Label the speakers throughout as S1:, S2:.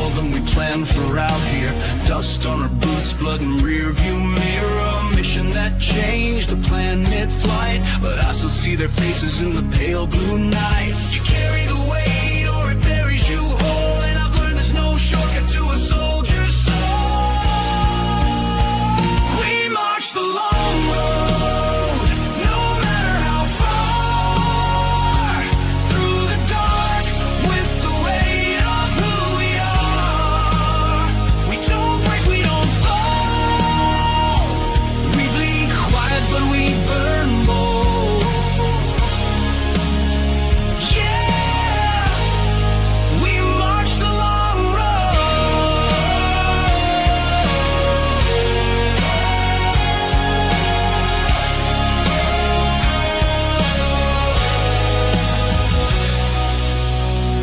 S1: world than we planned for out here. Dust on our boots, blood in rear view mirror. A mission that changed the plan mid-flight, but I still see their faces in the pale blue night. You carry the weight or it buries you whole, and I've learned there's no shortcut to a soldier's soul. We march the long road, no matter how far, through the dark with the weight of who we are. We don't break, we don't fall. We bleed quiet, but we burn bold. Yeah, we march the long road.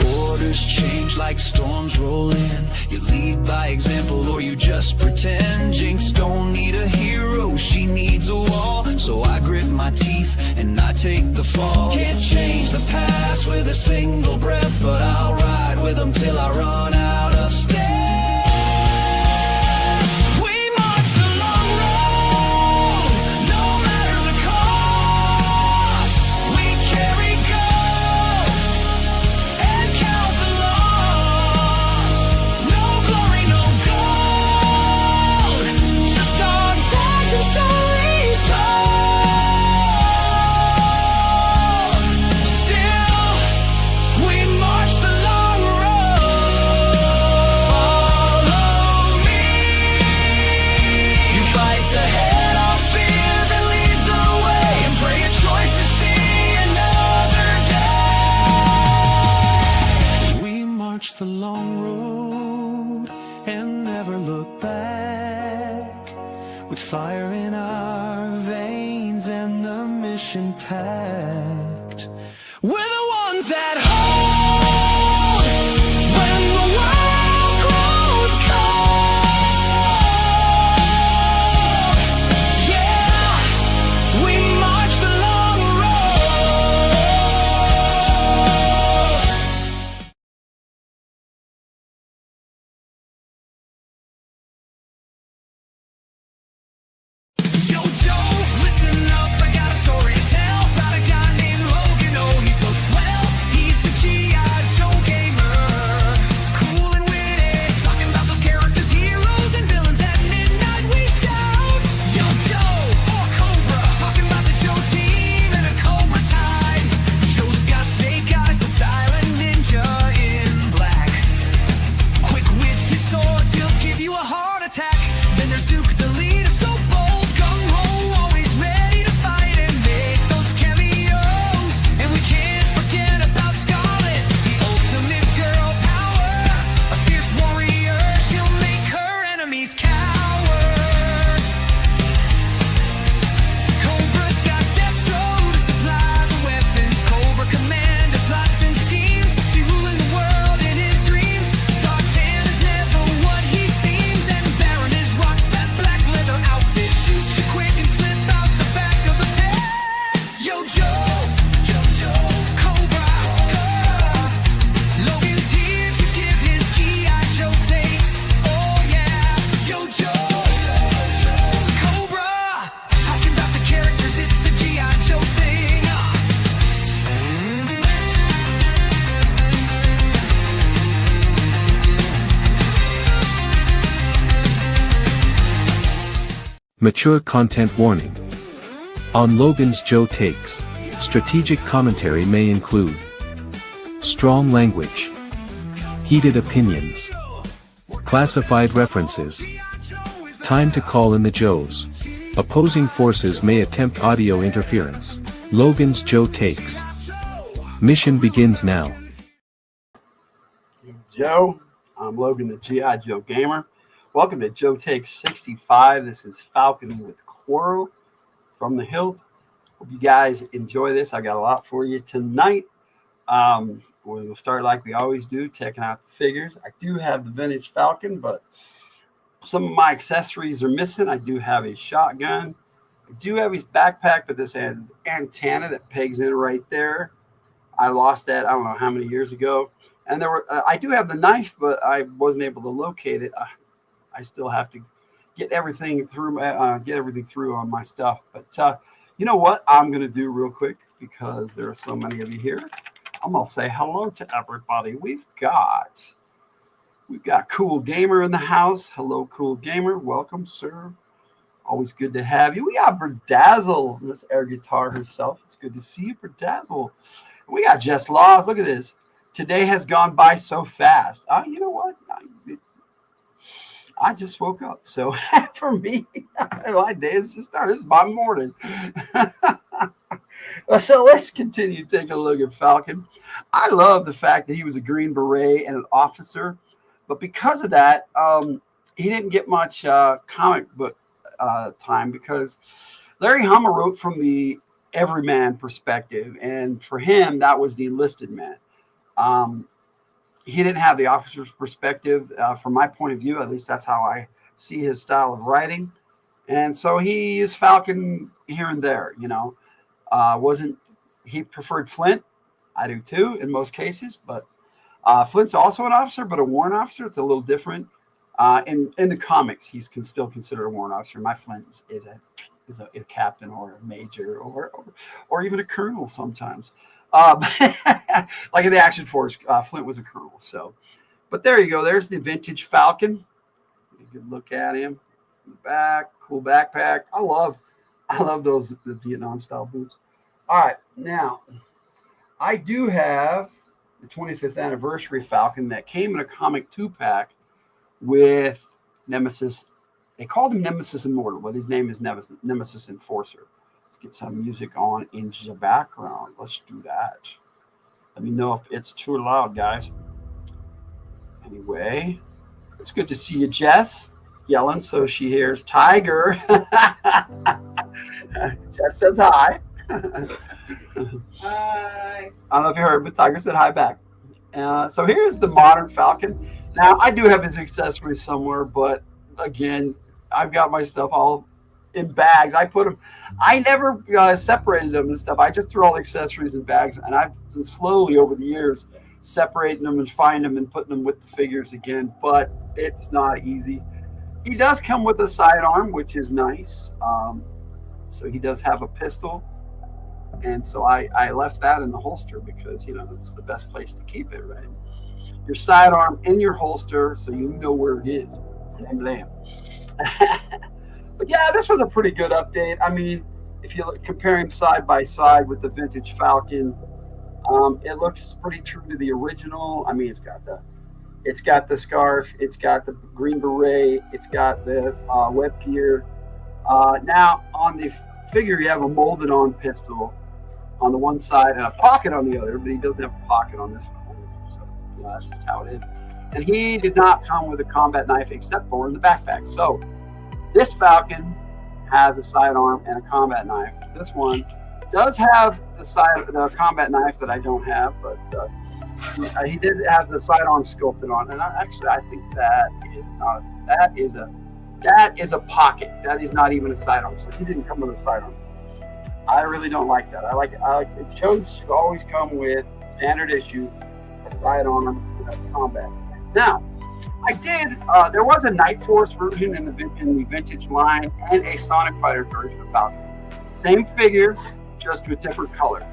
S1: Orders change like storms roll in. You lead by example or you just pretend. Jinx don't need a hero, she needs a wall. So I grit my teeth and I take the fall. Can't change the past with a single breath, but I'll ride with them till I run out of steps. We march the long road, no matter the cost. We carry ghosts and count the lost. No glory, no gold, just our tags and stories told. Still, we march the long road. Follow me. You bite the head off fear, then lead the way, and pray your choices see another day. We march the long road and never look back, with fire in our veins and the mission packed. We're the ones that hold when the world grows cold. Yeah, we march the long road. Yo, Joe, listen up, I got a story to tell about a guy named Logan. Oh, he's so swell, he's the G.I. Joe gamer. Cool and witty, talking about those characters, heroes, and villains. At midnight we shout, Yo, Joe, or Cobra, talking about the Joe team and a Cobra tide. Joe's got snake eyes, the silent ninja in black. Quick with his swords, he'll give you a heart attack. Then there's Duke, the leader, so bold, gung-ho, always ready to fight and make those cameos. And we can't forget about Scarlet, the ultimate girl power. A fierce warrior, she'll make her enemies cower. Cobra's got Destro to supply the weapons. Cobra commander plots and schemes, see ruling the world in his dreams. Zartan is never what he seems, and Baron is rocks that black leather outfit. Shoots you quick and slip out the back of the head. Yo, Joe, Cobra. Logan's here to give his G.I. Joe taste. Oh yeah, Yo, Joe, Cobra. Talking about the characters, it's a G.I. Joe thing.
S2: Mature content warning. On Logan's Joe Takes, strategic commentary may include strong language, heated opinions, classified references, time to call in the Joes. Opposing forces may attempt audio interference. Logan's Joe Takes. Mission begins now.
S3: Joe, I'm Logan, the G.I. Joe gamer. Welcome to Joe Takes 65. This is Falcon with Quarrel from the Hilt. Hope you guys enjoy this. I got a lot for you tonight. We'll start like we always do, checking out the figures. I do have the vintage Falcon, but some of my accessories are missing. I do have a shotgun. I do have his backpack, but this antenna that pegs in right there, I lost that I don't know how many years ago. And there were I do have the knife, but I wasn't able to locate it. I still have to get everything through on my stuff. But you know what I'm gonna do real quick, because there are so many of you here. I'm gonna say hello to everybody. We've got Cool Gamer in the house. Hello, Cool Gamer. Welcome, sir. Always good to have you. We got Berdazzle, Miss Air Guitar herself. It's good to see you, Berdazzle. We got Jess Laws. Look at this. Today has gone by so fast. You know what? I just woke up. So for me, my day has just started. It's my morning. So let's continue taking a look at Falcon. I love the fact that he was a Green Beret and an officer. But because of that, he didn't get much comic book time, because Larry Hama wrote from the everyman perspective. And for him, that was the enlisted man. He didn't have the officer's perspective from my point of view. At least that's how I see his style of writing. And so he is Falcon here and there, you know. He preferred Flint? I do too in most cases, but Flint's also an officer, but a warrant officer. It's a little different. In the comics, he can still consider a warrant officer. My Flint is a captain or a major or even a colonel sometimes. Like in the Action Force, Flint was a colonel. So, but there you go. There's the vintage Falcon. You can look at him in the back. Cool backpack. I love the Vietnam style boots. All right, now I do have the 25th anniversary Falcon that came in a comic 2-pack with Nemesis. They called him Nemesis Immortal, but his name is Nemesis Enforcer. Let's get some music on in the background. Let's do that. Let me know if it's too loud, guys. Anyway, it's good to see you, Jess. Yelling so she hears Tiger. Jess says hi. Hi. I don't know if you heard, but Tiger said hi back. So here's the modern Falcon. Now, I do have his accessories somewhere, but again, I've got my stuff all in bags. I never separated them and stuff. I just threw all the accessories in bags, and I've been slowly over the years separating them and finding them and putting them with the figures again, but it's not easy. He does come with a sidearm, which is nice. So he does have a pistol. And so I left that in the holster because, you know, that's the best place to keep it, right? Your sidearm in your holster so you know where it is. Blam, blam. But yeah, this was a pretty good update. I mean, if you compare him side by side with the vintage Falcon, it looks pretty true to the original. I mean, it's got the scarf, it's got the green beret, it's got the web gear. Now on the figure, you have a molded on pistol on the one side and a pocket on the other, but he doesn't have a pocket on this one. So you know, that's just how it is. And he did not come with a combat knife except for in the backpack. So this Falcon has a sidearm and a combat knife. This one does have the combat knife that I don't have, but he did have the sidearm sculpted on. And I think that is a pocket. That is not even a sidearm. So he didn't come with a sidearm. I really don't like that. I like it should always come with standard issue, a sidearm, and a combat. Now, I did. There was a Night Force version in the vintage line and a Sonic Fighter version of Falcon. Same figure, just with different colors.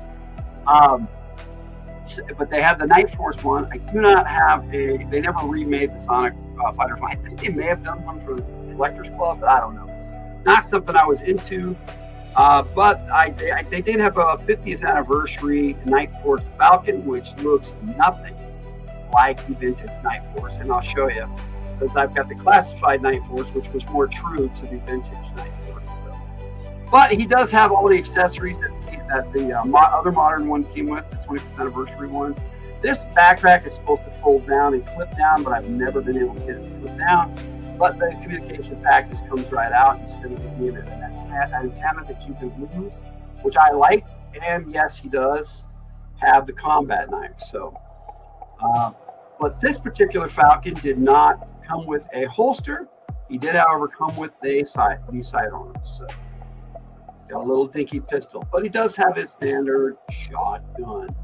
S3: But they have the Night Force one. I do not have they never remade the Sonic Fighter one. I think they may have done one for the Collectors Club, but I don't know. Not something I was into. But they did have a 50th anniversary Night Force Falcon, which looks nothing like the vintage Night Force, and I'll show you, because I've got the classified Night Force, which was more true to the vintage Night Force. So. But he does have all the accessories that the other modern one came with, the 25th anniversary one. This backpack is supposed to fold down and clip down, but I've never been able to get it to clip down. But the communication pack just comes right out instead of being an antenna that you can lose, which I liked. And yes, he does have the combat knife. So. But this particular Falcon did not come with a holster. He did, however, come with these sidearms. So got a little dinky pistol, but he does have his standard shotgun.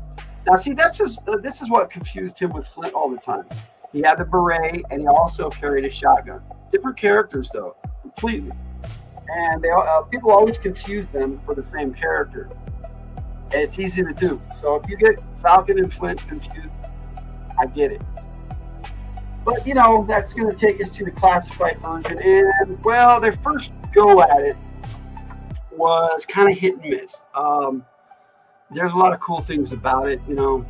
S3: Now, see, this is what confused him with Flint all the time. He had the beret, and he also carried a shotgun. Different characters, though, completely. And people always confuse them for the same character. And it's easy to do. So if you get Falcon and Flint confused, I get it. But, you know, that's going to take us to the classified version. And, well, their first go at it was kind of hit and miss. There's a lot of cool things about it. You know,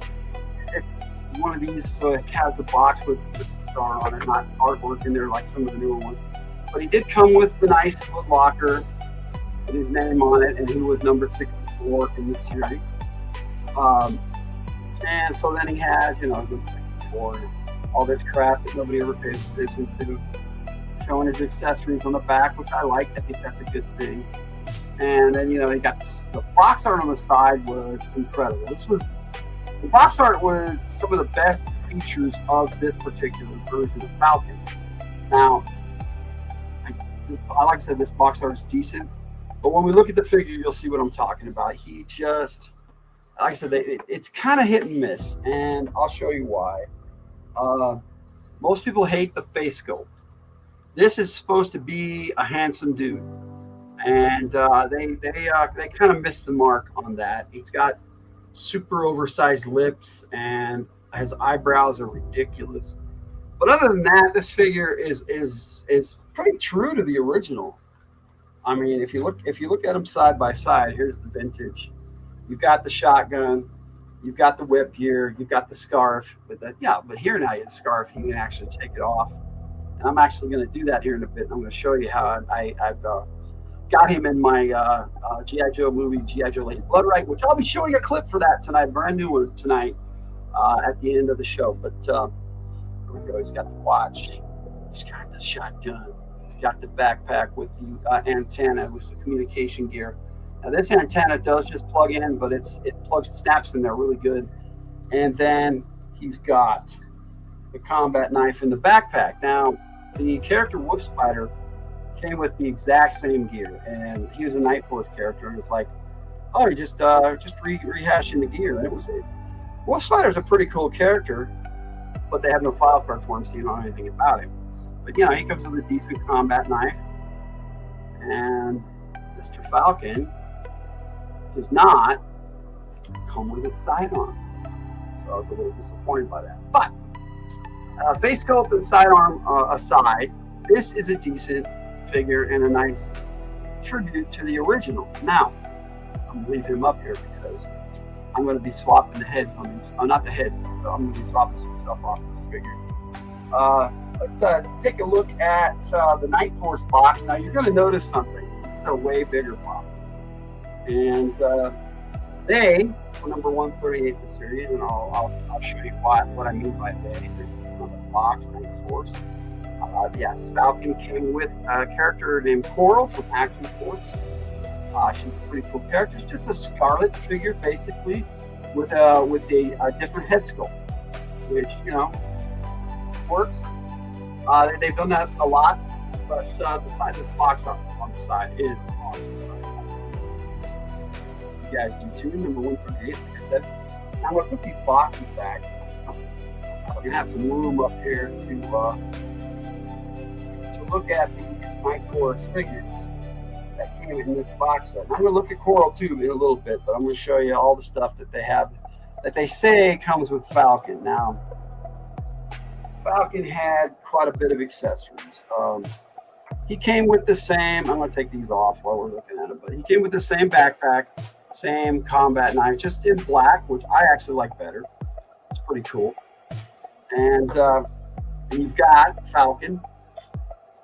S3: it's one of these, so it has the box with the star on it, not artwork in there like some of the newer ones. But he did come with the nice foot locker with his name on it, and he was number 64 in this series. And so then he has, you know, number 64, and all this crap that nobody ever pays attention to, showing his accessories on the back, which I like. I think that's a good thing. And then, you know, he got the box art on the side was incredible. The box art was some of the best features of this particular version of Falcon. Now, like I said, this box art is decent, but when we look at the figure, you'll see what I'm talking about. He just, like I said, it's kind of hit and miss, and I'll show you why. Most people hate the face sculpt. This is supposed to be a handsome dude, and they kind of missed the mark on that. He's got super oversized lips, and his eyebrows are ridiculous. But other than that, this figure is pretty true to the original. I mean, if you look at them side by side, here's the vintage. You've got the shotgun, you've got the whip gear, you've got the scarf. But here now, the scarf, you can actually take it off. And I'm actually going to do that here in a bit. I'm going to show you how I've got him in my G.I. Joe movie, G.I. Joe Lady Bloodright, which I'll be showing a clip for that tonight, brand new one tonight at the end of the show. But here we go. He's got the watch. He's got the shotgun. He's got the backpack with the antenna with the communication gear. Now this antenna does just plug in, but it snaps in there really good. And then he's got the combat knife in the backpack. Now the character Wolf Spider came with the exact same gear, and he was a Night Force character, and it's like, oh, you're just rehashing the gear. And it was Wolf Spider's a pretty cool character, but they have no file card for him, so you don't know anything about him. But, you know, he comes with a decent combat knife. And Mr. Falcon does not come with a sidearm. So I was a little disappointed by that. But face sculpt and sidearm aside, this is a decent figure and a nice tribute to the original. Now, I'm going to leave him up here because I'm going to be swapping the heads on these. Not the heads, but I'm going to be swapping some stuff off these figures. Let's take a look at the Night Force box. Now you're going to notice something. This is a way bigger box, and they were number 138 in the series, and I'll show you what I mean by they. There's another box, Night Force. Yes, Falcon came with a character named Quarrel from Action Force. She's a pretty cool character. It's just a scarlet figure, basically, with a different head sculpt, which, you know, works. They've done that a lot, but the side, this box on the side is awesome. So, you guys do too. Number 138, like I said. Now I'm going to put these boxes back. I'm going to have some room up here to look at these Night Force figures that came in this box set. And I'm going to look at Quarrel too in a little bit, but I'm going to show you all the stuff that they have that they say comes with Falcon. Now, Falcon had quite a bit of accessories. He came with the same, I'm going to take these off while we're looking at it, but he came with the same backpack, same combat knife, just in black, which I actually like better. It's pretty cool. And you've got Falcon,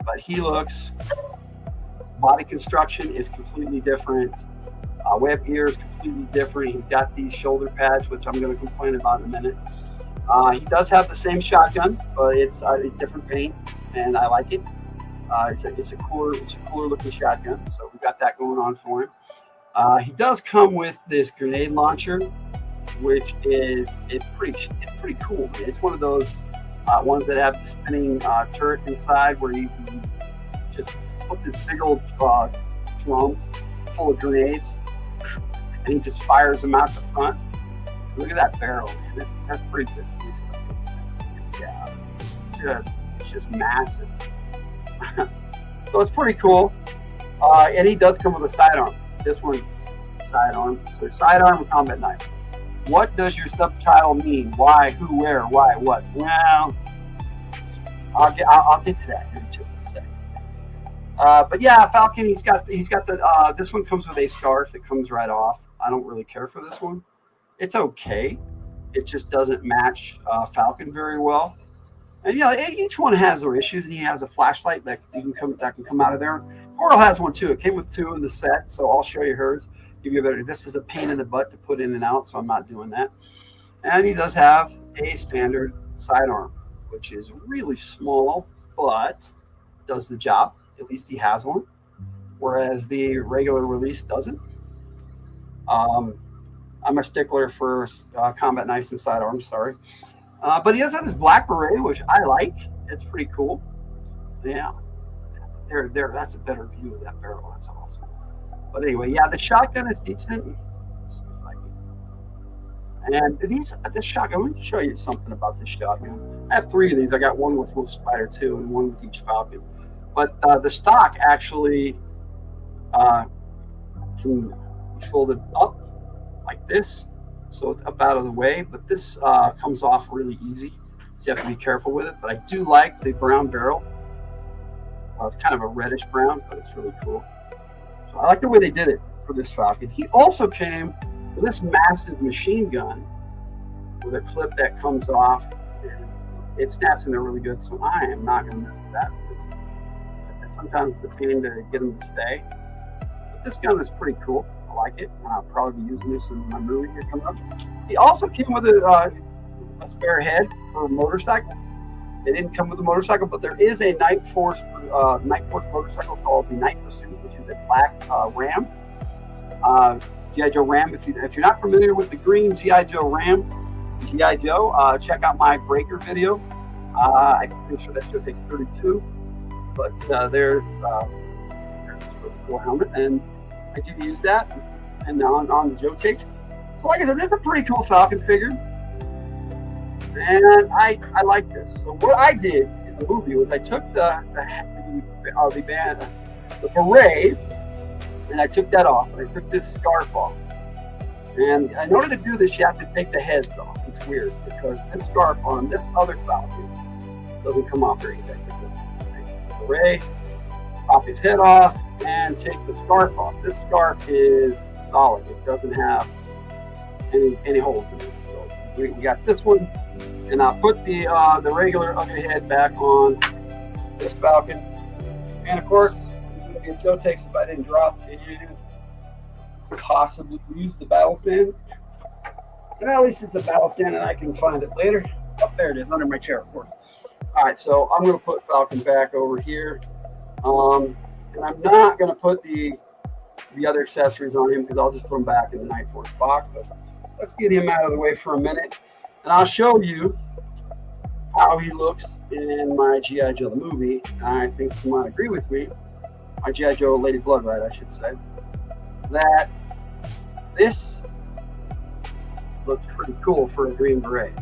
S3: but he looks, body construction is completely different. Web gear is completely different. He's got these shoulder pads, which I'm going to complain about in a minute. He does have the same shotgun, but it's a different paint, and I like it. It's a cooler looking shotgun, so we've got that going on for him. He does come with this grenade launcher, which is pretty cool. Man. It's one of those ones that have the spinning turret inside, where you just put this big old drum full of grenades, and he just fires them out the front. Look at that barrel, man. That's pretty good. Yeah, it's just massive. So it's pretty cool. And he does come with a sidearm. This one, sidearm. So sidearm and combat knife. What does your subtitle mean? Why, who, where, why, what? Well, I'll get to that in just a second. But yeah, Falcon. He's got the. This one comes with a scarf that comes right off. I don't really care for this one. It's okay. It just doesn't match Falcon very well. And yeah, each one has their issues, and he has a flashlight that can come out of there. Quarrel has one too. It came with two in the set, so I'll show you hers. Give you a better. This is a pain in the butt to put in and out, so I'm not doing that. And he does have a standard sidearm, which is really small, but does the job. At least he has one, whereas the regular release doesn't. I'm a stickler for combat knives and sidearms. Sorry. But he does have this black beret, which I like. It's pretty cool. Yeah. There. That's a better view of that barrel. That's awesome. But anyway, yeah, the shotgun is decent. Let's see if I can. And this shotgun, let me show you something about this shotgun. I have three of these. I got one with Wolf Spider 2 and one with each Falcon. But the stock actually can be folded up like this. So it's up out of the way, but this comes off really easy. So you have to be careful with it. But I do like the brown barrel. It's kind of a reddish brown, but it's really cool. So I like the way they did it for this Falcon. He also came with this massive machine gun with a clip that comes off. And it snaps in there really good, so I am not going to mess with that. Sometimes it's a pain to get them to stay. But this gun is pretty cool. I like it. I'll probably be using this in my movie here coming up. He also came with a spare head for motorcycles. They didn't come with a motorcycle, but there is a Night Force motorcycle called the Night Pursuit, which is a black Ram. G.I. Joe Ram. If you're not familiar with the green G.I. Joe Ram, G.I. Joe, check out my Breaker video. I'm pretty sure that show takes 32. But there's this really cool helmet, and I did use that, and on the Joe Takes. So like I said, this is a pretty cool Falcon figure, and I like this. So what I did in the movie was I took the beret, and I took that off, and I took this scarf off. And in order to do this, you have to take the heads off. It's weird because this scarf on this other Falcon doesn't come off very easily. Beret, pop his head off, and take the scarf off. This scarf is solid. It doesn't have any holes in it. So we got this one, and I'll put the regular ugly head back on this Falcon. And of course, if Joe Takes, if I didn't drop it, possibly use the battle stand. And at least it's a battle stand, and I can find it later. Oh, there it is, under my chair, of course. All right, so I'm going to put Falcon back over here. And I'm not going to put the other accessories on him because I'll just put them back in the Night Force box. But let's get him out of the way for a minute. And I'll show you how he looks in my G.I. Joe movie. And I think you might agree with me, my G.I. Joe Lady Bloodright, I should say, that this looks pretty cool for a green beret.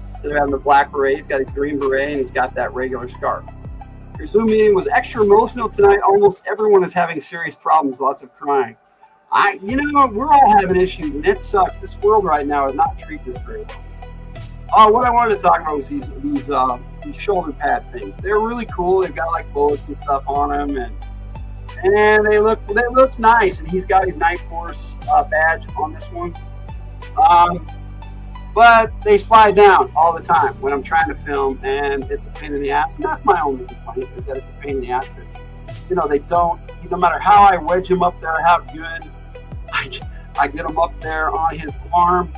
S3: Instead of having the black beret, he's got his green beret and he's got that regular scarf. Your Zoom meeting was extra emotional tonight. Almost everyone is having serious problems, lots of crying. We're all having issues, and it sucks. This world right now is not treating us very well. What I wanted to talk about was these shoulder pad things. They're really cool. They've got like bullets and stuff on them, and they look nice. And he's got his Night Force badge on this one. But they slide down all the time when I'm trying to film, and it's a pain in the ass. And that's my only complaint, is that it's a pain in the ass. That, they don't, no matter how I wedge them up there, how good I get them up there on his arm,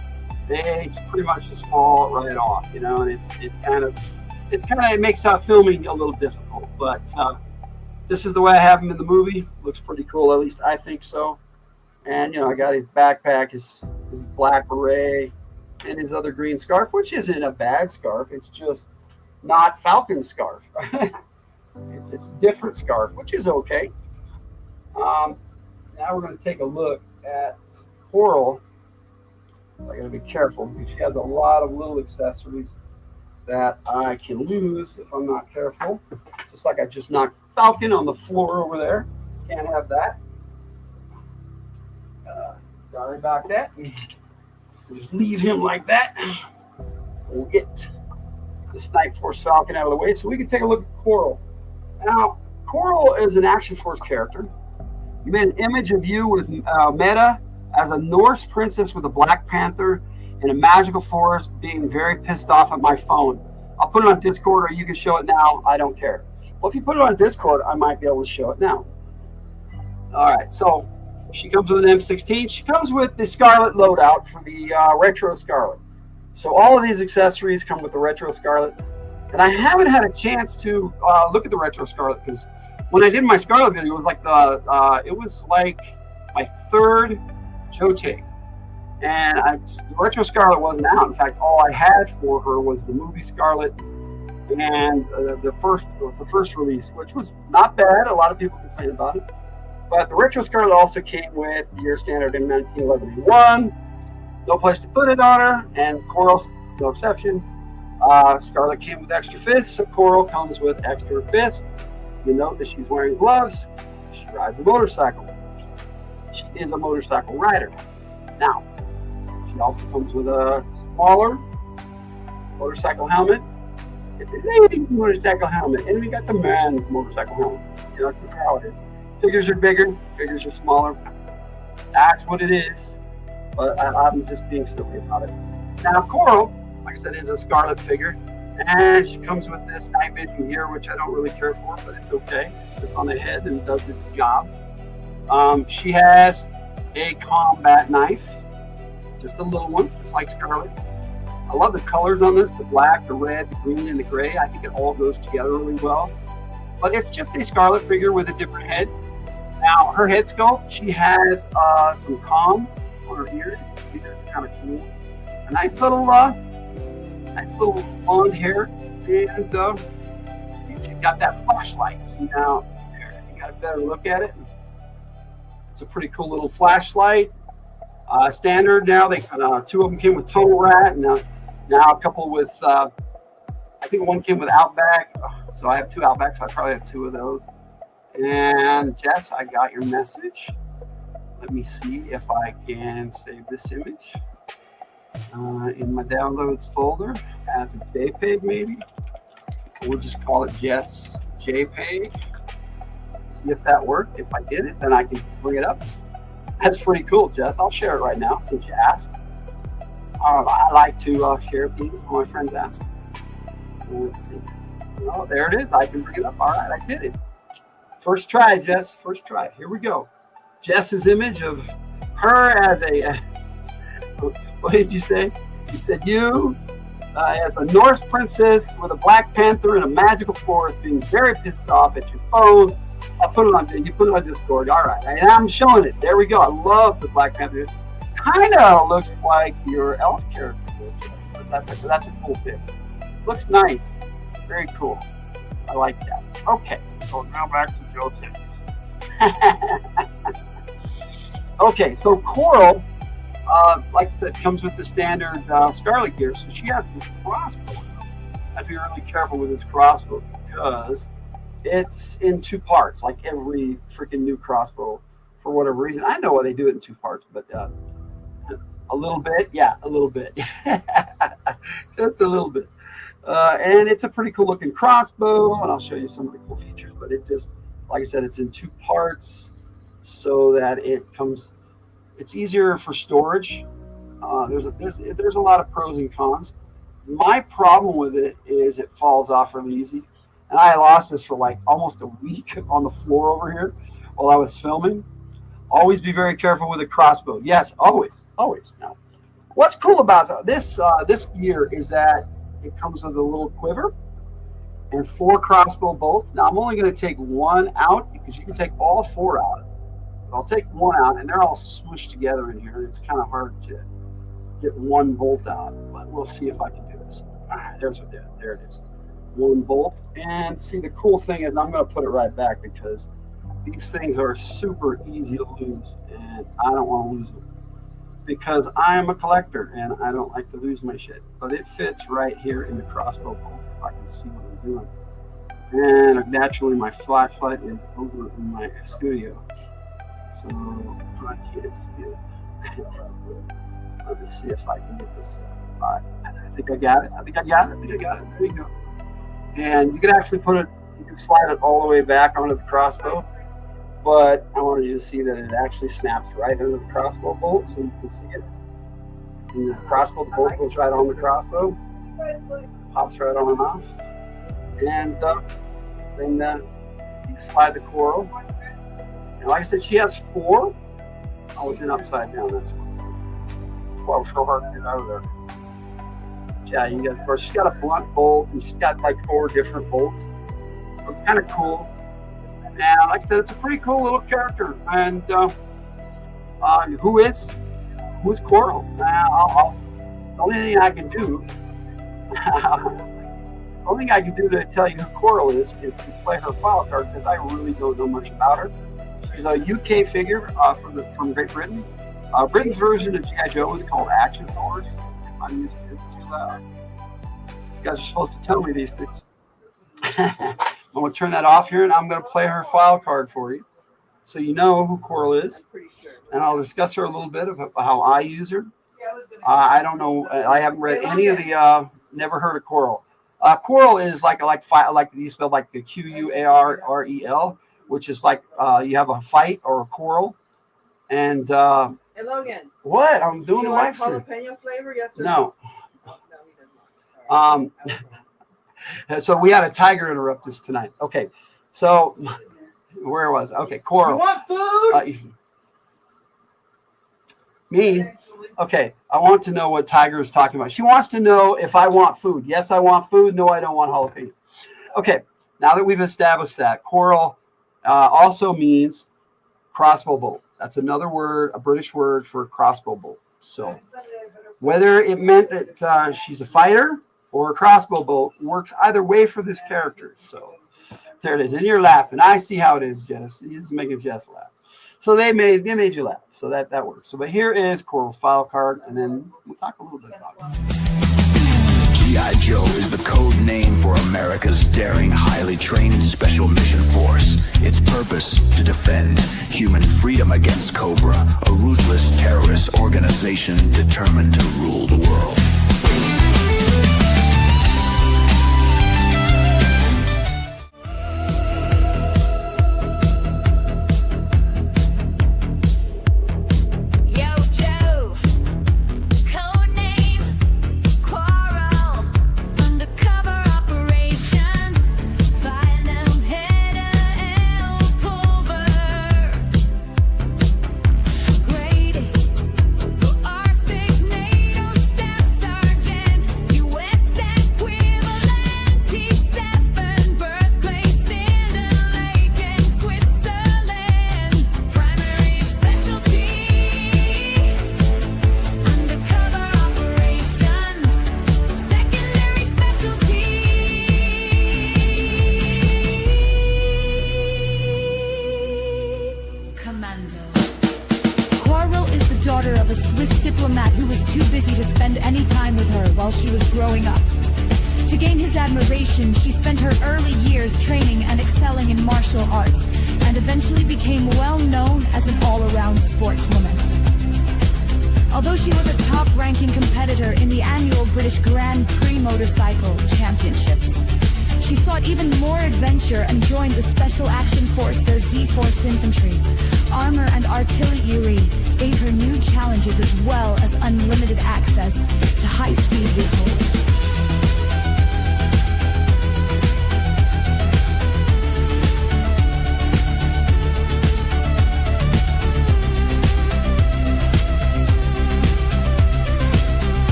S3: they pretty much just fall right off, and it makes filming a little difficult. But this is the way I have him in the movie. Looks pretty cool, at least I think so. And, I got his backpack, his black beret, and his other green scarf, which isn't a bad scarf. It's just not Falcon's scarf. it's a different scarf, which is okay. Now we're going to take a look at Quarrel. I gotta be careful because she has a lot of little accessories that I can lose if I'm not careful. Just like I just knocked Falcon on the floor over there. Can't have that. Sorry about that. We'll just leave him like that. We'll get this Night Force Falcon out of the way so we can take a look at Quarrel. Now, Quarrel is an Action Force character. You made an image of you with Meta as a Norse princess with a Black Panther in a magical forest being very pissed off at my phone. I'll put it on Discord or you can show it now. I don't care. Well, if you put it on Discord, I might be able to show it now. All right, so she comes with an M16. She comes with the Scarlet loadout for the Retro Scarlet. So all of these accessories come with the Retro Scarlet. And I haven't had a chance to look at the Retro Scarlet because when I did my Scarlet video, it was like my third Joe take. And the Retro Scarlet wasn't out. In fact, all I had for her was the movie Scarlet and the first release, which was not bad. A lot of people complained about it. But the Retro Scarlet also came with your standard M1911A1, no place to put it on her, and Quarrel, no exception. Scarlet came with extra fists, so Quarrel comes with extra fists. You note that she's wearing gloves. She rides a motorcycle. She is a motorcycle rider. Now, she also comes with a smaller motorcycle helmet. It's a ladies' motorcycle helmet, and we got the man's motorcycle helmet. You know, it's just how it is. Figures are bigger, figures are smaller. That's what it is. But I'm just being silly about it. Now, Quarrel, like I said, is a Scarlet figure. And she comes with this night vision gear, which I don't really care for, but it's okay. It sits on the head and does its job. She has a combat knife. Just a little one, just like Scarlet. I love the colors on this, the black, the red, the green, and the gray. I think it all goes together really well. But it's just a Scarlet figure with a different head. Now, her head sculpt, she has some comms on her ears. See, that's kind of cool. A nice little blonde hair, and she's got that flashlight. See now, there, you got a better look at it. It's a pretty cool little flashlight. Standard now. They two of them came with Tunnel Rat, and now a couple with. I think one came with Outback, so I have two Outbacks. So I probably have two of those. And Jess, I got your message. Let me see if I can save this image in my downloads folder as a JPEG, maybe. We'll just call it Jess JPEG. Let's see if that worked. If I did it, then I can just bring it up. That's pretty cool, Jess. I'll share it right now since you asked. I like to share things when my friends ask. Let's see. Oh, there it is. I can bring it up. All right, I did it. First try, Jess. First try. Here we go. Jess's image of her as a. What did you say? You said you as a Norse princess with a Black Panther in a magical forest, being very pissed off at your phone. I'll put it on. You put it on Discord. All right, and I'm showing it. There we go. I love the Black Panther. Kind of looks like your elf character. But that's a cool pick. Looks nice. Very cool. I like that. Okay, so now back to Joe Tips. Okay, so Quarrel, like I said, comes with the standard Scarlet gear. So she has this crossbow. I'd be really careful with this crossbow because it's in two parts, like every freaking new crossbow for whatever reason. I know why they do it in two parts, but a little bit. Yeah, a little bit. Just a little bit. And it's a pretty cool looking crossbow, and I'll show you some of the cool features, but it just, like I said, it's in two parts so that it's easier for storage. There's a lot of pros and cons. My problem with it is it falls off really easy. And I lost this for like almost a week on the floor over here while I was filming. Always be very careful with a crossbow. Yes, always. Now, what's cool about this gear is that it comes with a little quiver and 4 crossbow bolts. Now, I'm only going to take one out because you can take all 4 out. But I'll take one out, and they're all smooshed together in here. It's kind of hard to get one bolt out, but we'll see if I can do this. There it is. One bolt. And see, the cool thing is I'm going to put it right back because these things are super easy to lose, and I don't want to lose them. because I'm a collector and I don't like to lose my shit. But it fits right here in the crossbow bolt if I can see what I'm doing. And naturally, my flashlight is over in my studio, so I can't see it. Let me see if I can get this. I think I got it. I think I got it. There we go. And you can actually put it, you can slide it all the way back onto the crossbow. But I wanted you to see that it actually snaps right into the crossbow bolt, so you can see it. And the crossbow bolt goes right on the crossbow, pops right on and off. And then you slide the Quarrel. And like I said, she has 4. I was in upside down, that's why. 12 so hard to get out of there. Yeah, you guys, of course, she's got a blunt bolt, and she's got like 4 different bolts. So it's kind of cool. And like I said, it's a pretty cool little character. And who's Quarrel? The only thing I can do, to tell you who Quarrel is to play her file card, because I really don't know much about her. She's a UK figure from Great Britain. Britain's version of G.I. Joe is called Action Force. My music is too loud. You guys are supposed to tell me these things. I'm going to turn that off here, and I'm going to play her file card for you, so you know who Quarrel is. And I'll discuss her a little bit of how I use her. I don't know. I haven't read any of the. Never heard of Quarrel. Quarrel is like you spell like the Q-U-A-R-R-E-L, which is like you have a fight or a quarrel. And
S4: hey Logan,
S3: what? I'm doing a live stream.
S4: Jalapeno flavor, yes or
S3: no?
S4: No, he doesn't.
S3: So we had a tiger interrupt us tonight. Okay, so where was I? Okay, Quarrel.
S4: You want food?
S3: Me? Okay, I want to know what Tiger is talking about. She wants to know if I want food. Yes, I want food. No, I don't want jalapeno. Okay, now that we've established that, Quarrel also means crossbow bolt. That's another word, a British word for crossbow bolt. So whether it meant that she's a fighter or a crossbow bolt works either way for this character. So there it is. And you're laughing. I see how it is, Jess. You're just making Jess laugh. So they made you laugh. So that works. So but here is Quarrel's file card, and then we'll talk a little bit about it.
S5: G.I. Joe is the code name for America's daring, highly trained special mission force. Its purpose to defend human freedom against Cobra, a ruthless terrorist organization determined to rule the world.
S6: Diplomat who was too busy to spend any time with her while she was growing up. To gain his admiration, she spent her early years training and excelling in martial arts, and eventually became well known as an all-around sportswoman. Although she was a top-ranking competitor in the annual British Grand Prix Motorcycle Championships, she sought even more adventure and joined the Special Action Force, their Z-Force Infantry. Armor and artillery gave her new challenges as well as unlimited access to high-speed vehicles.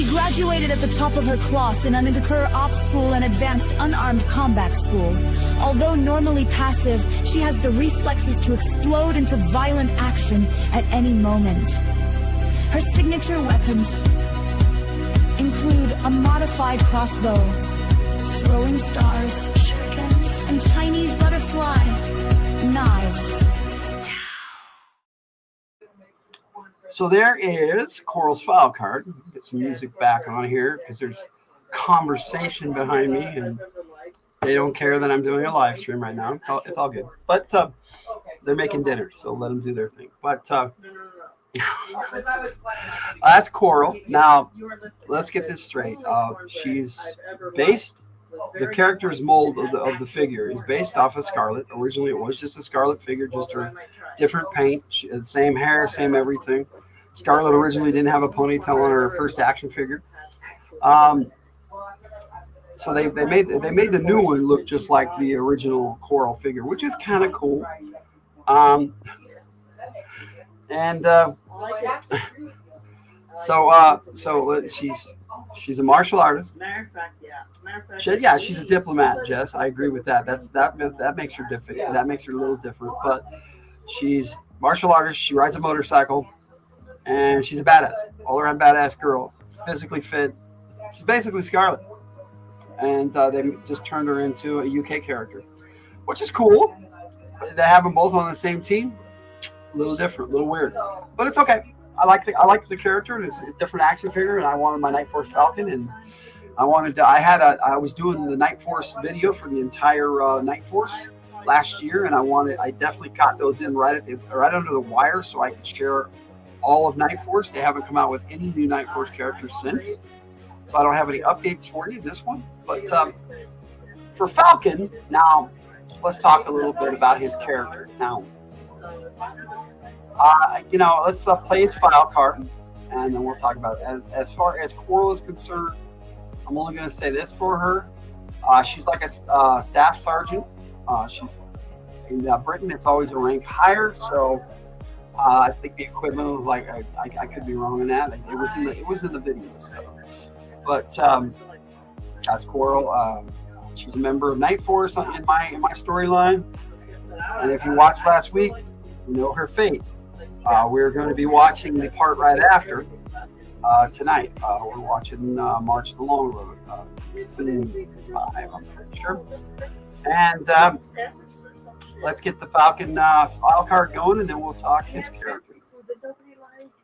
S6: Graduated at the top of her class in Undercover Ops School and Advanced Unarmed Combat School. Although normally passive, she has the reflexes to explode into violent action at any moment. Her signature weapons include a modified crossbow, throwing stars, shurikens, and Chinese butterfly knives.
S3: So there is Quarrel's file card. Get some music back on here because there's conversation behind me, and they don't care that I'm doing a live stream right now. It's all good. But they're making dinner, so let them do their thing. But that's Quarrel. Now, let's get this straight. She's based, the character's mold of the figure is based off of Scarlet. Originally, it was just a Scarlet figure, just her different paint, same hair, same everything. Scarlet originally didn't have a ponytail on her first action figure. So they made the new one look just like the original Quarrel figure, which is kind of cool. So she's a martial artist. She's a diplomat, Jess. I agree with that. That makes her different. That makes her a little different. But she's martial artist. She rides a motorcycle, and she's a badass, all around badass girl, physically fit. She's basically Scarlet, and they just turned her into a UK character, which is cool. To have them both on the same team, a little different, a little weird, but it's okay. I like the character, and it's a different action figure, and I wanted my Night Force Falcon, and I was doing the Night Force video for the entire Night Force last year, and I definitely got those in right under the wire so I could share all of Night Force. They haven't come out with any new Night Force characters since, so I don't have any updates for you in this one. But for Falcon, now let's talk a little bit about his character. Now, let's play his file card, and then we'll talk about it. As far as Quarrel is concerned, I'm only going to say this for her. She's like a staff sergeant. In Britain, it's always a rank higher, so I think the equipment was like, I could be wrong on that. It was in the video. So. But that's Quarrel. She's a member of Night Force in my storyline. And if you watched last week, you know her fate. We're going to be watching the part right after tonight. We're watching March the Long Road. Season 5, I'm pretty sure. And let's get the Falcon file card going, and then we'll talk his character.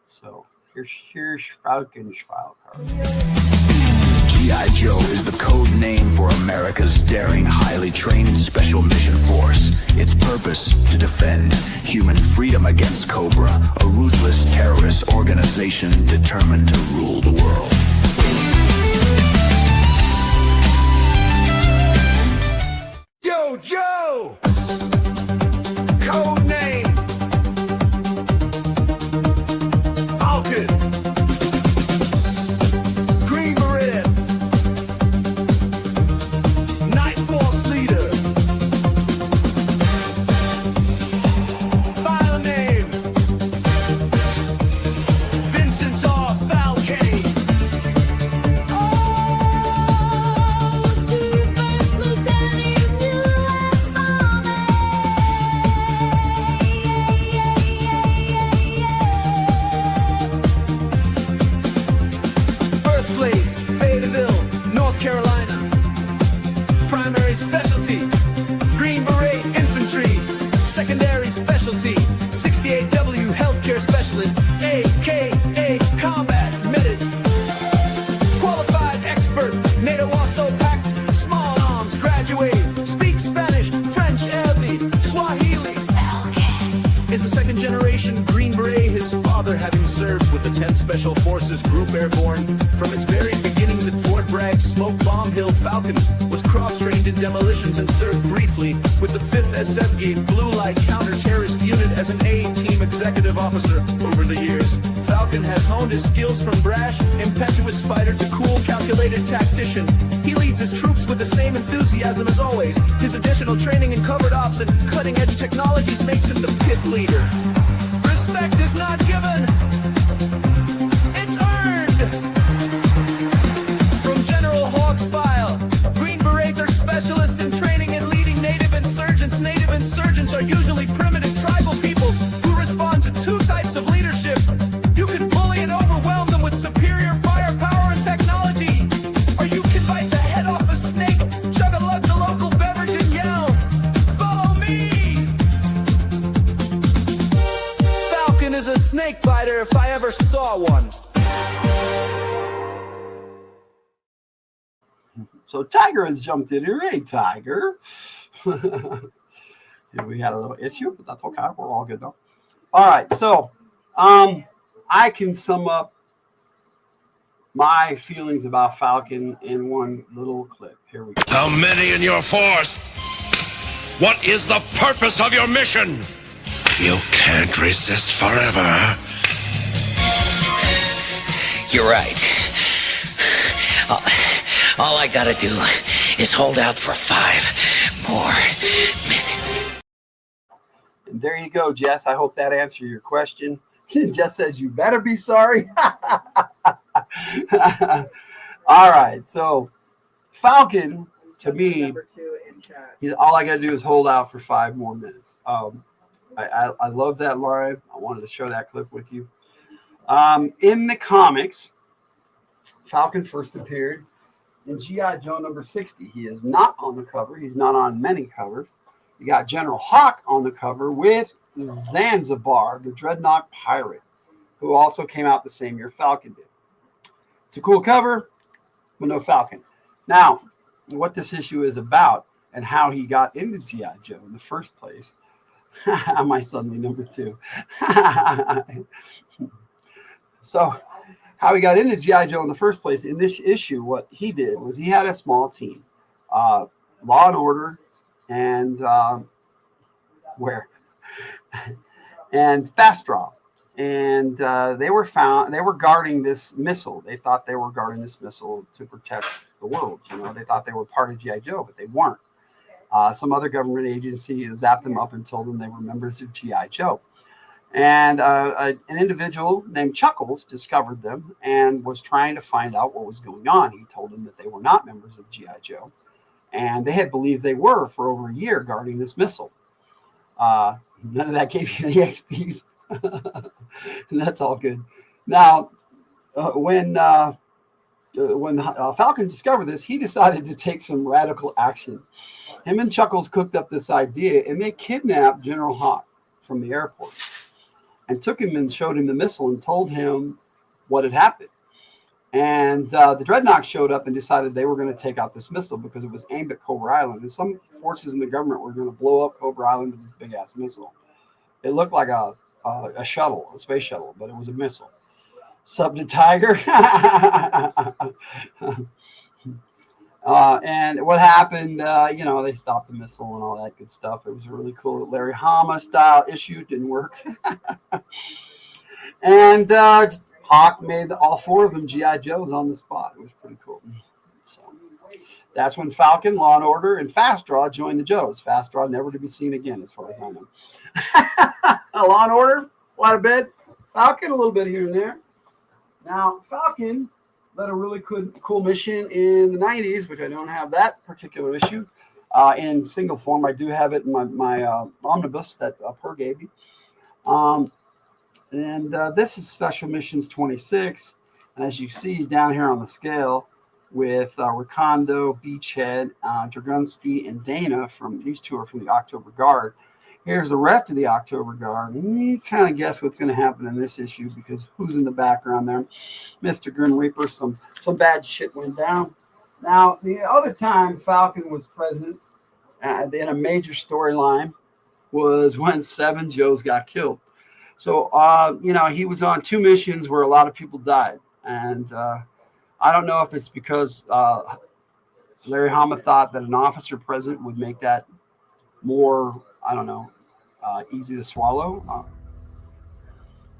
S3: So here's Falcon's file card.
S5: G.I. Joe is the code name for America's daring, highly trained special mission force. Its purpose, to defend human freedom against Cobra, a ruthless terrorist organization determined to rule the world.
S1: Yo, Joe! Code name Falcon. Green Beret. Night Force leader. File name Vincent R. Falcon. Birthplace, Fayetteville, North Carolina. Primary specialty, Green Beret Infantry. Secondary specialty, 68W Healthcare Specialist, AKA Combat Medic. Qualified expert, NATO Warsaw Pact, small arms graduate. Speaks Spanish, French, Arabic, Swahili. Is a second generation Green Beret, his father having served with the 10th Special Forces Group Airborne. From its very beginnings at Fort Bragg's Smoke Bomb Hill, Falcon was cross-trained in demolitions and served briefly with the 5th SFG Blue Light Counter-Terrorist Unit as an A-Team executive officer. Over the years, Falcon has honed his skills from brash, impetuous fighter to cool, calculated tactician. He leads his troops with the same enthusiasm as always. His additional training in covert ops and cutting-edge technologies makes him the pit leader. Respect is not given, it's earned. From General Hawk's file, Green Berets are specialists in training and leading native insurgents. Native insurgents are usually primitive tribal peoples who respond to two types of leadership. You can bully and overwhelm them with superior firepower and technology, or you can bite the head off a snake, chug-a-lug the local beverage and yell, "Follow me!" Falcon is a snake biter tiger if I ever saw one.
S3: So Tiger has jumped in here. Hey, Tiger. Yeah, we had a little issue, but that's okay. We're all good though. All right, so I can sum up my feelings about Falcon in one little clip. Here we go.
S7: How many in your force? What is the purpose of your mission? You can't resist forever.
S8: You're right. All I gotta do is hold out for 5 more minutes.
S3: And there you go, Jess. I hope that answered your question. Jess says you better be sorry. All right, so Falcon, to me,
S4: Number 2 in chat.
S3: all I got to do is hold out for 5 more minutes. I love that line. I wanted to share that clip with you. In the comics, Falcon first appeared in G.I. Joe number 60. He is not on the cover. He's not on many covers. You got General Hawk on the cover with Zanzibar, the Dreadnought pirate, who also came out the same year Falcon did. It's a cool cover, but no Falcon. Now, what this issue is about and how he got into G.I. Joe in the first place. Am I suddenly number 2? So, how he got into G.I. Joe in the first place, in this issue, what he did was he had a small team. Law and Order and and Fast Draw. And they were guarding this missile. They thought they were guarding this missile to protect the world. You know, they thought they were part of G.I. Joe, but they weren't. Some other government agency zapped them up and told them they were members of G.I. Joe. And an individual named Chuckles discovered them and was trying to find out what was going on. He told them that they were not members of G.I. Joe, and they had believed they were for over a year guarding this missile. None of that gave you any XPs. And that's all good. Now, when Falcon discovered this, he decided to take some radical action. Him and Chuckles cooked up this idea, and they kidnapped General Hawk from the airport and took him and showed him the missile and told him what had happened. And the Dreadnought showed up and decided they were going to take out this missile because it was aimed at Cobra Island. And some forces in the government were going to blow up Cobra Island with this big-ass missile. It looked like a shuttle, a space shuttle, but it was a missile. Sub to Tiger. And what happened, they stopped the missile and all that good stuff. It was a really cool Larry Hama style issue. Didn't work. And Hawk made all 4 of them G.I. Joes on the spot. It was pretty cool. So that's when Falcon, Law and Order, and Fast Draw joined the Joes. Fast Draw never to be seen again, as far as I know. Law and Order, quite a bit. Falcon, a little bit here and there. Now, Falcon led a really cool mission in the 90s, which I don't have that particular issue in single form. I do have it in my omnibus that Per gave me. This is Special Missions 26. And as you see, he's down here on the scale with Recondo, Beachhead, Dragunsky, and Dana. These 2 are from the October Guard. Here's the rest of the October Guard. And you kind of guess what's going to happen in this issue because who's in the background there? Mr. Grim Reaper. Some bad shit went down. Now, the other time Falcon was present in a major storyline was when 7 Joes got killed. So, he was on 2 missions where a lot of people died. And I don't know if it's because Larry Hama thought that an officer present would make that more, easy to swallow,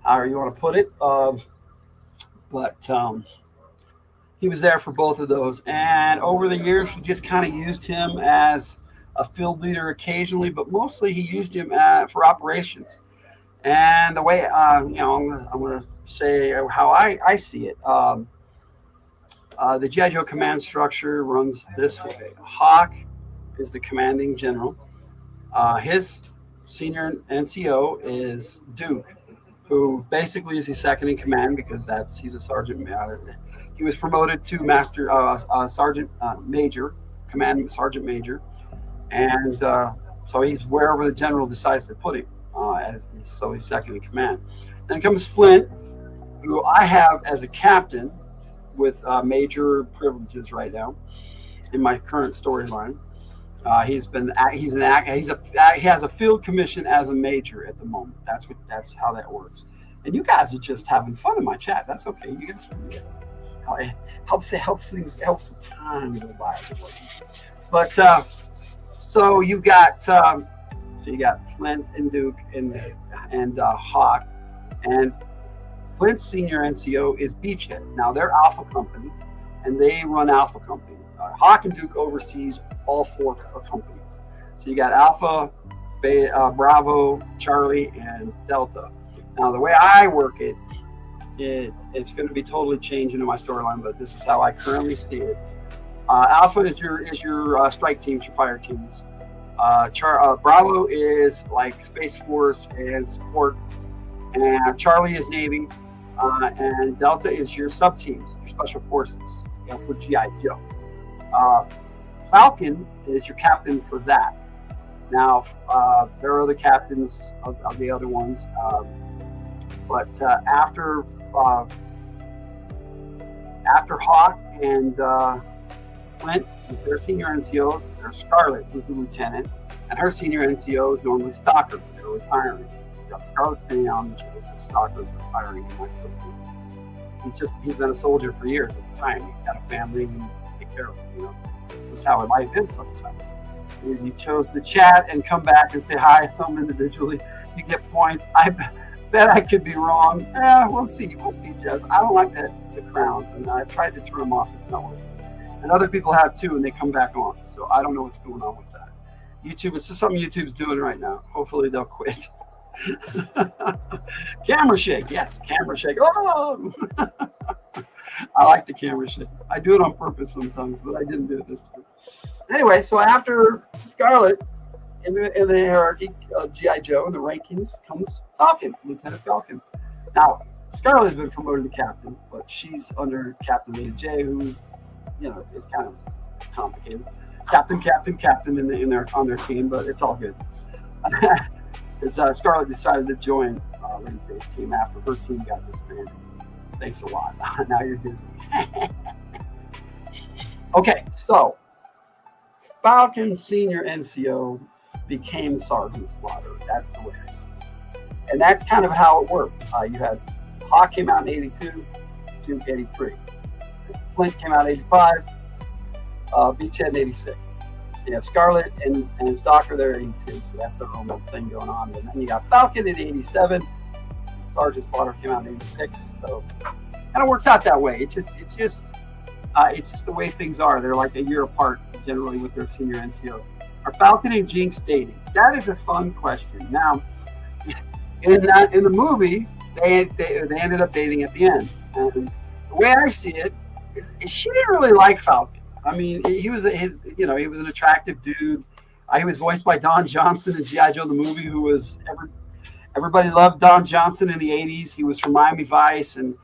S3: however you want to put it. But he was there for both of those. And over the years, he just kind of used him as a field leader occasionally, but mostly he used him for operations. And the way, I'm going to say how I see it. The G.I. Joe command structure runs this way. Hawk is the commanding general. His senior NCO is Duke, who basically is his second in command because he's a sergeant. He was promoted to sergeant major, command sergeant major, and so he's wherever the general decides to put him. So he's second in command. Then comes Flint, who I have as a captain with major privileges right now in my current storyline. He has a field commission as a major at the moment. That's how that works. And you guys are just having fun in my chat. That's okay. You guys, it helps the time go by. But so you got Flint and Duke and Hawk, and Flint's senior NCO is Beachhead. Now they're Alpha Company, and they run Alpha Company. Hawk and Duke oversees all 4 companies. So you got Alpha, Bravo, Charlie, and Delta. Now the way I work it, it's going to be totally changing in my storyline, but this is how I currently see it. Alpha is your strike teams, your fire teams. Bravo is like Space Force and support, and Charlie is Navy, and Delta is your sub teams, your special forces, for GI Joe. Falcon is your captain for that. Now there are other captains of the other ones, but after Hawk and Flint, with their senior NCOs, there's Scarlet, who's the lieutenant, and her senior NCO is normally Stalker. They're retiring. So you got Scarlet staying on, which is Stalker's retiring in my story. He's been a soldier for years. It's time. He's got a family and he needs to take care of it. This is how life is sometimes. You chose the chat and come back and say hi to someone individually. You get points. I bet I could be wrong. We'll see. We'll see, Jess. I don't like the crowns, and I've tried to turn them off. It's not working. And other people have too, and they come back on. So I don't know what's going on with that. YouTube, it's just something YouTube's doing right now. Hopefully they'll quit. Camera shake. Yes, camera shake. Oh! I like the camera shake. I do it on purpose sometimes, but I didn't do it this time. Anyway, so after Scarlet, in the hierarchy of G.I. Joe and the rankings comes Falcon, Lieutenant Falcon. Now, Scarlet has been promoted to captain, but she's under Captain Lita J, who's, it's kind of complicated. Captain on their team, but it's all good. Scarlet decided to join Lita J's team after her team got disbanded. Thanks a lot. Now you're busy. Okay, so Falcon Senior NCO became Sergeant Slaughter. That's the way I see it. And that's kind of how it worked. You had Hawk came out in 82, Duke 83. Flint came out in 85, Beachhead in 86. You have Scarlet and Stalker there in 82, so that's the whole thing going on. And then you got Falcon in 87, Sergeant Slaughter came out in 86, so kind of works out that way. It's just the way things are. They're like a year apart generally with their senior NCO. Are Falcon and Jinx dating? That is a fun question. Now, in the movie, they ended up dating at the end. And the way I see it is she didn't really like Falcon. I mean, he was an attractive dude. He was voiced by Don Johnson in G.I. Joe the movie, who was everybody loved Don Johnson in the 80s. He was from Miami Vice, and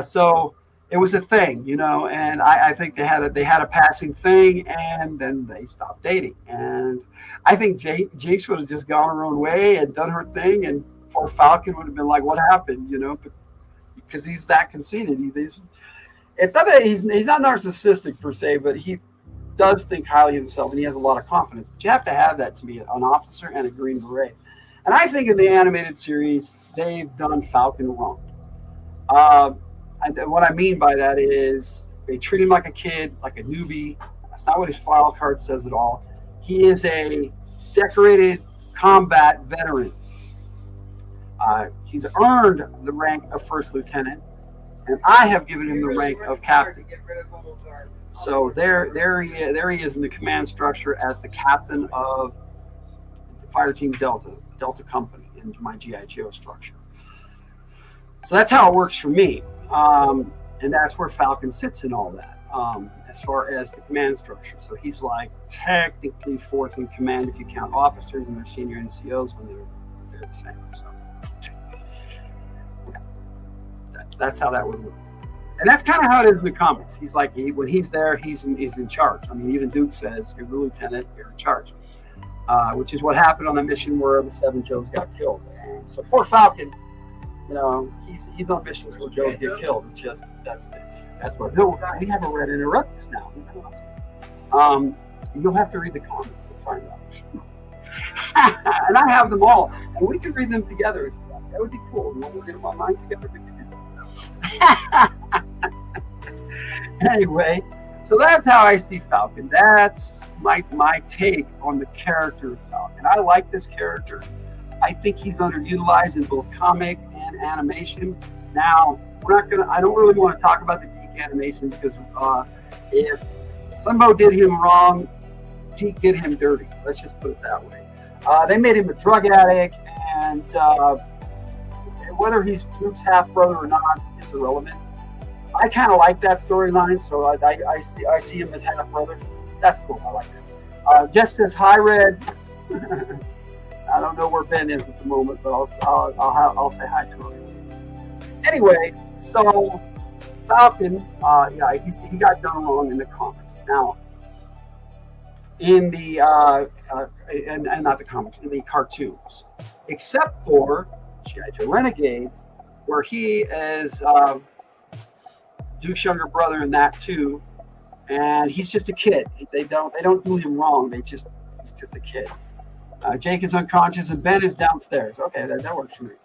S3: so it was a thing, and I think they had a passing thing, and then they stopped dating. And I think Jinx would have just gone her own way and done her thing, and poor Falcon would have been like, what happened, because he's that conceited. It's not that he's not narcissistic per se, but he does think highly of himself, and he has a lot of confidence. But you have to have that to be an officer and a Green Beret. And I think in the animated series, they've done Falcon wrong. And what I mean by that is they treat him like a kid, like a newbie. That's not what his file card says at all. He is a decorated combat veteran. He's earned the rank of first lieutenant, and I have given him the rank of captain. So there he is in the command structure as the captain of Fire Team Delta Company in my G.I. Joe structure. So that's how it works for me. And that's where Falcon sits in all that, as far as the command structure. So he's like technically fourth in command if you count officers and their senior NCOs when they're the same. So yeah, that's how that would work. And that's kind of how it is in the comics. He's like, when he's there, he's in charge. I mean, even Duke says, you're the lieutenant, you're in charge. Which is what happened on the mission where the 7 Joes got killed. And so poor Falcon, You know, he's on missions where Joes get killed. It's just that's what. No, we haven't read Interrupt this now. You'll have to read the comics to find out. And I have them all, and we can read them together if you like. That would be cool. You want to read them online together? We can do that. Anyway, so that's how I see Falcon. That's my take on the character of Falcon. I like this character. I think he's underutilized in both comic and animation. Now, I don't really want to talk about the Deke animation because if Sunbow did him wrong, Deke did him dirty. Let's just put it that way. They made him a drug addict, and whether he's Duke's half brother or not is irrelevant. I kind of like that storyline, so I see him as half brothers. That's cool. I like that. Jess says hi, Red. I don't know where Ben is at the moment, but I'll say hi to him. Anyway, so Falcon, he got done wrong in the comics. Now, in the and not the comics, in the cartoons, except for G.I. Joe Renegades, where he is Duke's younger brother in that too, and he's just a kid. They don't do him wrong. He's just a kid. Jake is unconscious and Ben is downstairs. Okay, that works for me.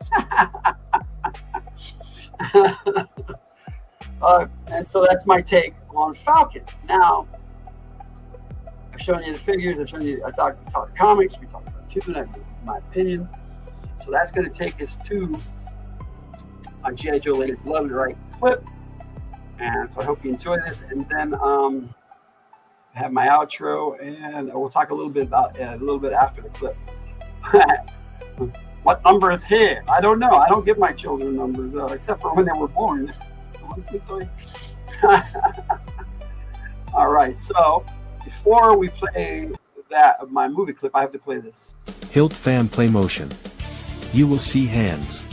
S3: And so that's my take on Falcon. Now, I've shown you the figures. I talked comics. We talked about cartoon. My opinion. So that's going to take us to a G.I. Joe Lady Bloodright clip. And so I hope you enjoy this. And then I have my outro, and we'll talk a little bit after the clip. What number is here? I don't know. I don't give my children numbers except for when they were born. 1, 2, 3. All right. So before we play my movie clip, I have to play this.
S2: Hilt fan play motion. You will see hands.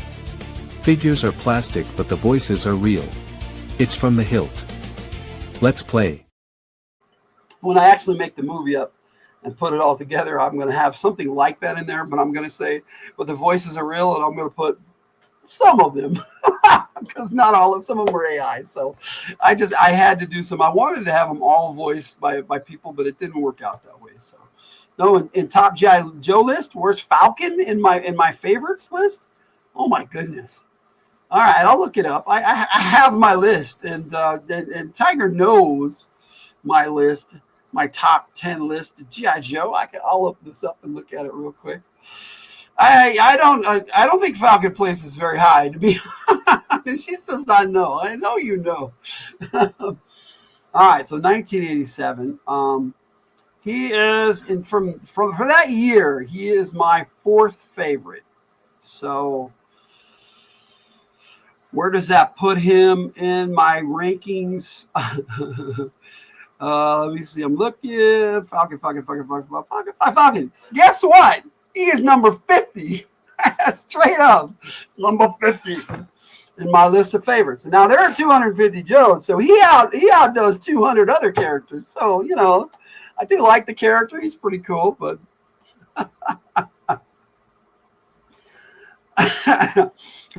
S2: Figures are plastic, but the voices are real. It's from the Hilt. Let's play.
S3: When I actually make the movie up and put it all together, I'm going to have something like that in there, but I'm going to say, but the voices are real, and I'm going to put some of them, because not all of some of them were AI. So I had to do some. I wanted to have them all voiced by people, but it didn't work out that way. So no, in top G.I. Joe list, where's Falcon in my favorites list? Oh my goodness. All right, I'll look it up. I have my list, and Tiger knows my list, my top 10 list of G.I. Joe. I'll open this up and look at it real quick. I don't think Falcon places very high, to be honest. She says I know. I know you know. All right, so 1987. He is from for that year. He is my 4th favorite. So where does that put him in my rankings? Let me see. I'm looking. Falcon. Guess what? He is number 50. Straight up. Number 50 in my list of favorites. Now, there are 250 Joes, so he outdoes 200 other characters. So, you know, I do like the character. He's pretty cool, but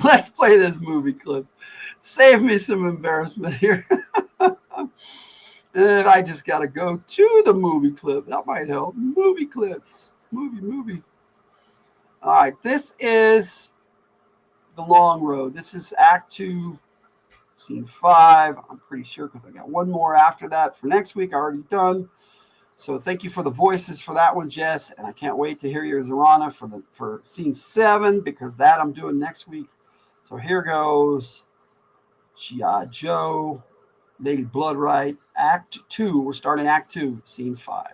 S3: let's play this movie clip. Save me some embarrassment here. And I just got to go to the movie clip. That might help. Movie clips. Movie. All right. This is The Long Road. This is Act 2, Scene 5. I'm pretty sure because I got one more after that for next week. I already done. So thank you for the voices for that one, Jess. And I can't wait to hear your Zorana for Scene 7 because that I'm doing next week. So here goes G.I. Joe, Lady Bloodright, Act 2. We're starting Act 2, Scene 5.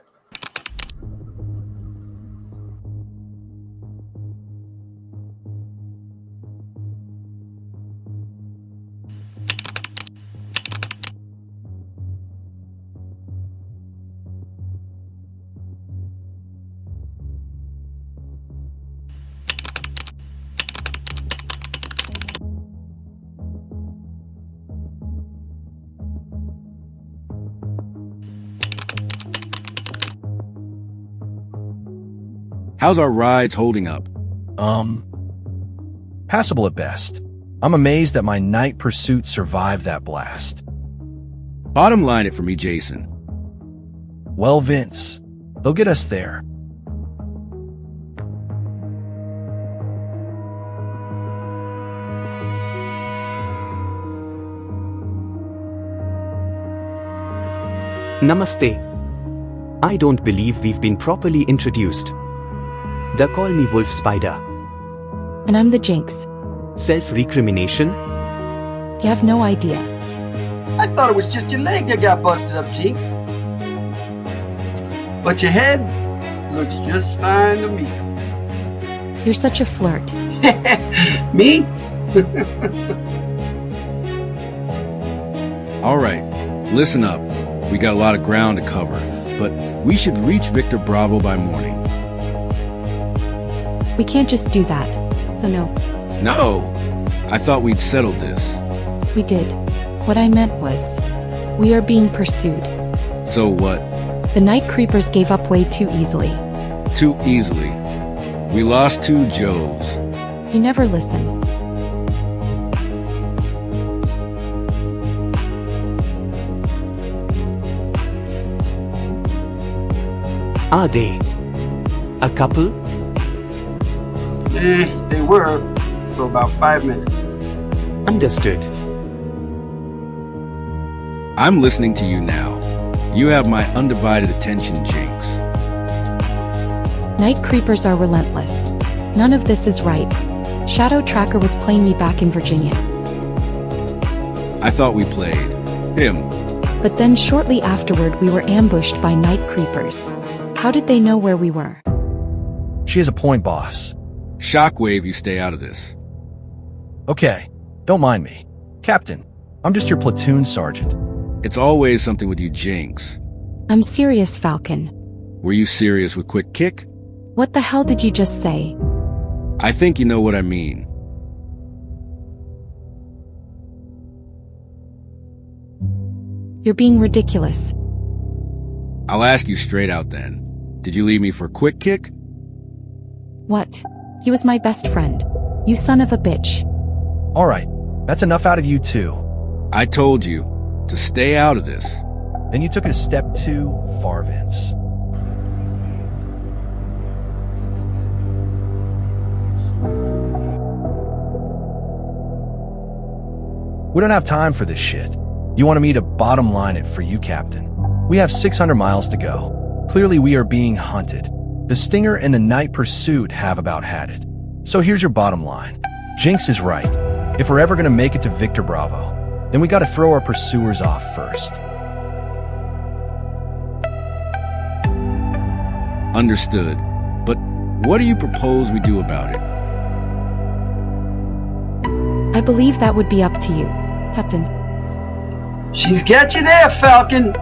S9: How's our rides holding up?
S10: Passable at best.
S9: I'm amazed that my night pursuit survived that blast.
S10: Bottom line it for me, Jason.
S9: Well, Vince, they'll get us there.
S11: Namaste. I don't believe we've been properly introduced. They call me Wolf Spider.
S12: And I'm the Jinx.
S11: Self-recrimination?
S12: You have no idea.
S3: I thought it was just your leg that got busted up, Jinx. But your head looks just fine to me.
S12: You're such a flirt.
S3: Me?
S10: All right, listen up. We got a lot of ground to cover, but we should reach Victor Bravo by morning.
S12: We can't just do that. So no.
S10: No! I thought we'd settled this.
S12: We did. What I meant was, we are being pursued.
S10: So what?
S12: The night creepers gave up way too easily.
S10: Too easily. We lost 2 Joes.
S12: You never listen.
S11: Are they a couple?
S3: They were for about 5 minutes.
S11: Understood.
S10: I'm listening to you now. You have my undivided attention, Jinx.
S12: Night creepers are relentless. None of this is right. Shadow Tracker was playing me back in Virginia.
S10: I thought we played him.
S12: But then shortly afterward we were ambushed by night creepers. How did they know where we were?
S9: She has a point, boss.
S10: Shockwave, you stay out of this.
S9: Okay, don't mind me. Captain, I'm just your platoon sergeant.
S10: It's always something with you, Jinx.
S12: I'm serious, Falcon.
S10: Were you serious with Quick Kick?
S12: What the hell did you just say?
S10: I think you know what I mean.
S12: You're being ridiculous.
S10: I'll ask you straight out then. Did you leave me for Quick Kick?
S12: What? He was my best friend. You son of a bitch.
S9: All right, that's enough out of you too.
S10: I told you to stay out of this.
S9: Then you took it a step too far, Vince. We don't have time for this shit. You wanted me to bottom line it for you, Captain. We have 600 miles to go. Clearly we are being hunted. The Stinger and the Night Pursuit have about had it. So here's your bottom line. Jinx is right. If we're ever gonna make it to Victor Bravo, then we gotta throw our pursuers off first.
S10: Understood. But what do you propose we do about it?
S12: I believe that would be up to you, Captain.
S3: She's got you there, Falcon.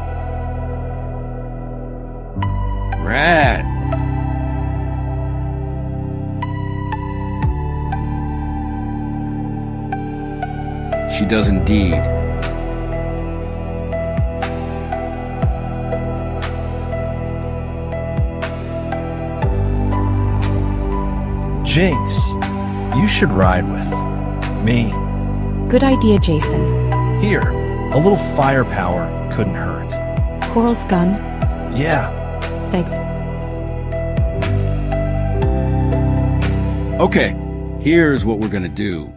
S10: Rad. She does indeed.
S9: Jinx, you should ride with me.
S12: Good idea, Jason.
S9: Here, a little firepower couldn't hurt.
S12: Quarrel's gun?
S9: Yeah.
S12: Thanks.
S10: Okay, here's what we're gonna do.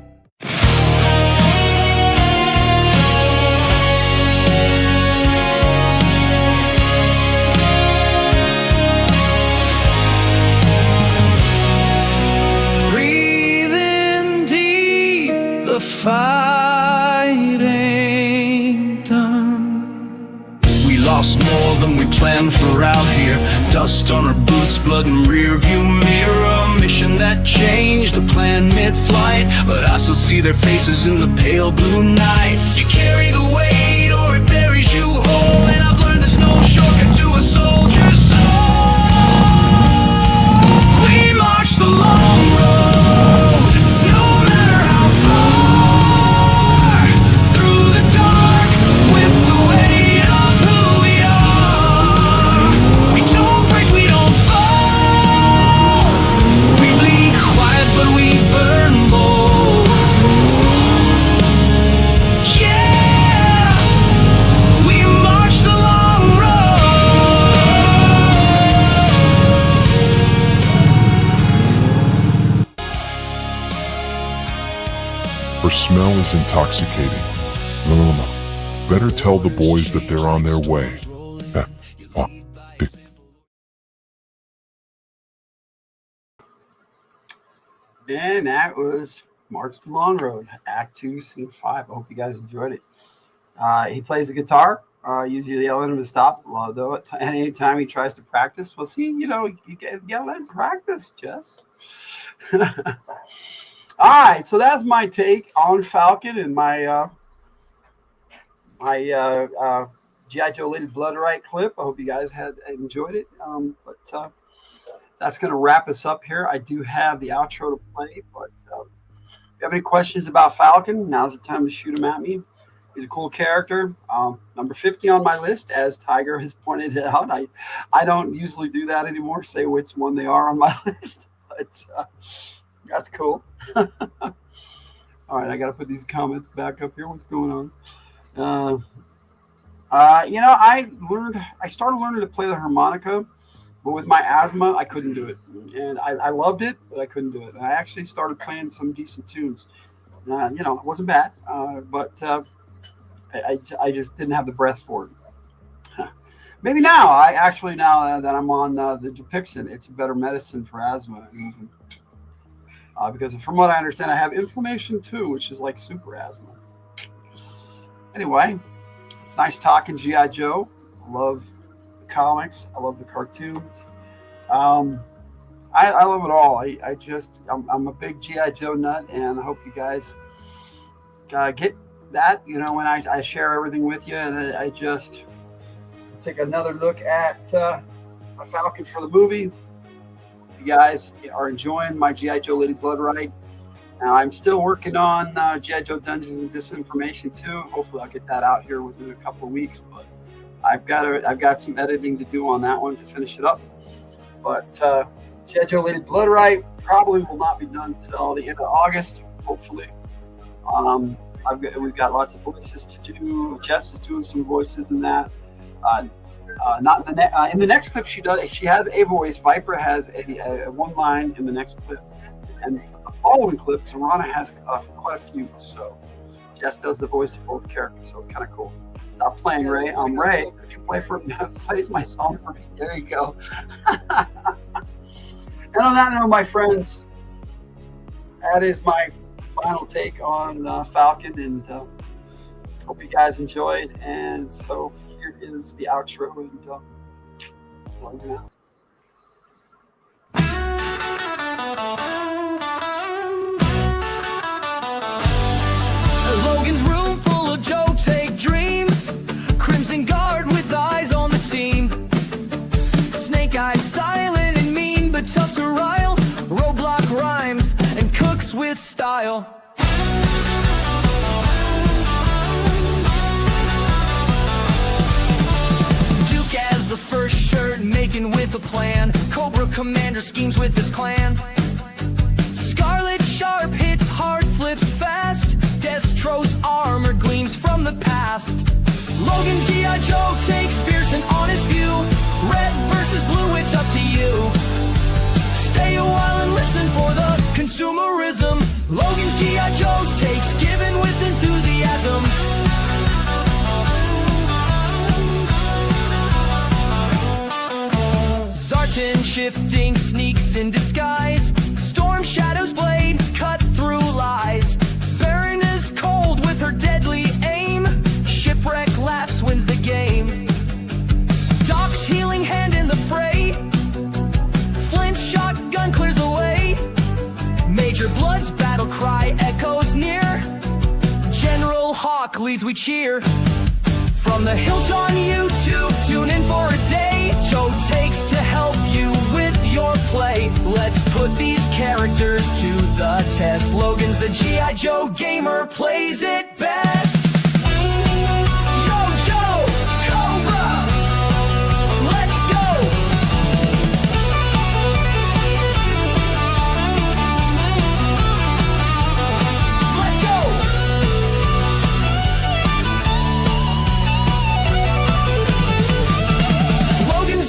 S1: Breathing deep, the fight ain't done. We lost more than we planned for out here. Dust on our boots, blood in rear view mirror. A mission that changed the plan mid-flight, but I still see their faces in the pale blue night. You carry the weight or it buries you whole, and I've learned there's no shortcut to a soldier's soul. We march the long road, no matter how far, through the dark with the weight of who we are. We don't break, we don't fall. We bleed quiet, but we burn bold.
S13: Her smell is intoxicating. No. Better tell the boys that they're on their way.
S3: And that was March the Long Road, Act 2, Scene 5. I hope you guys enjoyed it. He plays the guitar. Usually yell at him to stop, although any time he tries to practice, well, see, you gotta let him practice, Jess. All right, so that's my take on Falcon and my G.I. Joe Lady Bloodright clip. I hope you guys had enjoyed it. But that's going to wrap us up here. I do have the outro to play, but if you have any questions about Falcon, now's the time to shoot them at me. He's a cool character. Number 50 on my list, as Tiger has pointed out. I don't usually do that anymore, say which one they are on my list, but that's cool. All right, I got to put these comments back up here. What's going on? I started learning to play the harmonica, but with my asthma, I couldn't do it. And I loved it, but I couldn't do it. And I actually started playing some decent tunes. It wasn't bad, but I just didn't have the breath for it. Maybe now, now that I'm on the Dupixent, it's a better medicine for asthma. Because from what I understand, I have inflammation too, which is like super asthma. Anyway, it's nice talking G.I. Joe. I love the comics. I love the cartoons. I love it all. I'm a big G.I. Joe nut, and I hope you guys get that, when I share everything with you. And I just take another look at my Falcon for the movie. You guys are enjoying my G.I. Joe Lady Bloodright. Now, I'm still working on G.I. Joe Dungeons and Disinformation too. Hopefully, I'll get that out here within a couple of weeks. But I've got some editing to do on that one to finish it up. But G.I. Joe Lady Bloodright probably will not be done until the end of August. Hopefully, we've got lots of voices to do. Jess is doing some voices in that. Not in the next clip she does. She has a voice. Viper has a one line in the next clip, and the following clip, Zorana has quite a few. So Jess does the voice of both characters, so it's kind of cool. Stop playing, Ray. Ray, could you play my song for me? There you go. And on that note, my friends, that is my final take on Falcon, and hope you guys enjoyed. And so here is the outro, and love you now.
S1: Logan's room full of Joe Take dreams. Crimson Guard with eyes on the team. Snake Eyes silent and mean, but tough to rile. Roadblock rhymes and cooks with style. The first shirt making with a plan. Cobra Commander schemes with his clan. Scarlet Sharp hits hard, flips fast. Destro's armor gleams from the past. Logan G.I. Joe takes fierce and honest view. Red versus blue, it's up to you. Stay a while and listen for the consumerism. Logan's G.I. Joe's takes given with enthusiasm. Zartan shifting sneaks in disguise. Storm Shadow's blade cut through lies. Baron is cold with her deadly aim. Shipwreck laughs wins the game. Doc's healing hand in the fray. Flint shotgun clears the way. Major Blood's battle cry echoes near. General Hawk leads, we cheer. From the hilt on YouTube, tune in for a day. Joe takes to help you with your play. Let's put these characters to the test. Logan's the G.I. Joe gamer, plays it best. Yo, Joe, Cobra, let's go. Let's go.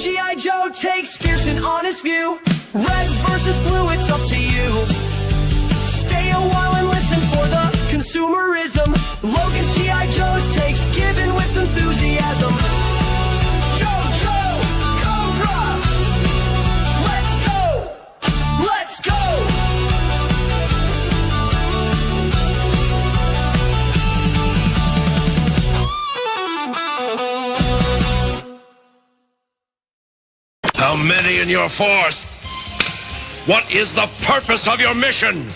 S1: G.I. Joe takes fierce and honest view. Red versus blue, it's up to you. Stay a while and listen for the consumerism. Logan's G.I. Joe's takes given with enthusiasm. Joe, Cobra! Let's go! Let's go!
S7: How many in your force? What is the purpose of your mission?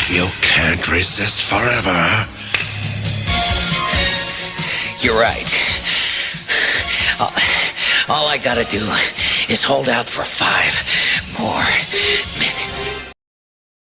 S7: You can't resist forever.
S8: You're right. All I gotta do is hold out for 5